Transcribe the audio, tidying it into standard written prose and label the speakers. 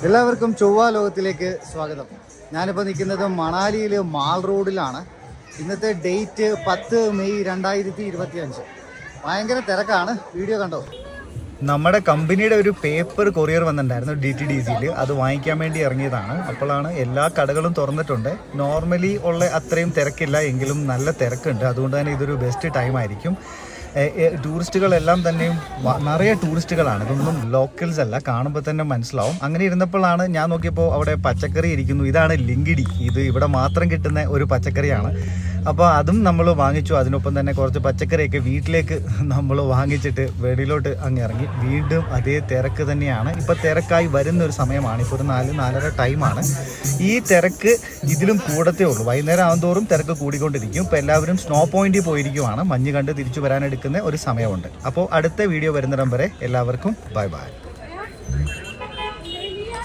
Speaker 1: എല്ലാവർക്കും ചൊവ്വ ലോകത്തിലേക്ക് സ്വാഗതം. ഞാനിപ്പോൾ നിൽക്കുന്നത് മണാലിയിൽ മാൾ റോഡിലാണ്. ഇന്നത്തെ ഡേറ്റ് 10 മെയ് 2025. ഭയങ്കര തിരക്കാണ്. വീഡിയോ കണ്ടോ? നമ്മുടെ കമ്പനിയുടെ ഒരു പേപ്പർ കൊറിയർ വന്നിട്ടുണ്ടായിരുന്നു DTDCയിൽ. അത് വാങ്ങിക്കാൻ വേണ്ടി ഇറങ്ങിയതാണ്. അപ്പോഴാണ് എല്ലാ കടകളും തുറന്നിട്ടുണ്ട്. നോർമലി ഉള്ള അത്രയും തിരക്കില്ല, എങ്കിലും നല്ല തിരക്കുണ്ട്. അതുകൊണ്ട് തന്നെ ഇതൊരു ബെസ്റ്റ് ടൈം ആയിരിക്കും. ടൂറിസ്റ്റുകളെല്ലാം തന്നെയും നിറയെ ടൂറിസ്റ്റുകളാണ്. ഇതൊന്നും ലോക്കൽസ് അല്ല, കാണുമ്പോൾ തന്നെ മനസ്സിലാവും. അങ്ങനെ ഇരുന്നപ്പോഴാണ് ഞാൻ നോക്കിയപ്പോൾ അവിടെ പച്ചക്കറി ഇരിക്കുന്നു. ഇതാണ് ലിങ്കിടി. ഇത് ഇവിടെ മാത്രം കിട്ടുന്ന ഒരു പച്ചക്കറിയാണ്. അപ്പോൾ അതും നമ്മൾ വാങ്ങിച്ചു. അതിനൊപ്പം തന്നെ കുറച്ച് പച്ചക്കറിയൊക്കെ വീട്ടിലേക്ക് നമ്മൾ വാങ്ങിച്ചിട്ട് വെളിയിലോട്ട് അങ്ങ് ഇറങ്ങി. വീണ്ടും അതേ തിരക്ക് തന്നെയാണ്. ഇപ്പോൾ തിരക്കായി വരുന്നൊരു സമയമാണ്. ഇപ്പോൾ ഒരു 4-4:30 ടൈമാണ്. ഈ തിരക്ക് ഇതിലും കൂടത്തേ ഉള്ളൂ. വൈകുന്നേരം ആകുന്തോറും തിരക്ക് കൂടിക്കൊണ്ടിരിക്കും. ഇപ്പോൾ എല്ലാവരും സ്നോ പോയിന്റിൽ പോയിരിക്കുവാണ്. മഞ്ഞ് കണ്ട് തിരിച്ചു വരാനെടുക്കുന്ന ഒരു സമയമുണ്ട്. അപ്പോൾ അടുത്ത വീഡിയോ വരുന്നിടം വരെ എല്ലാവർക്കും ബൈ ബൈ.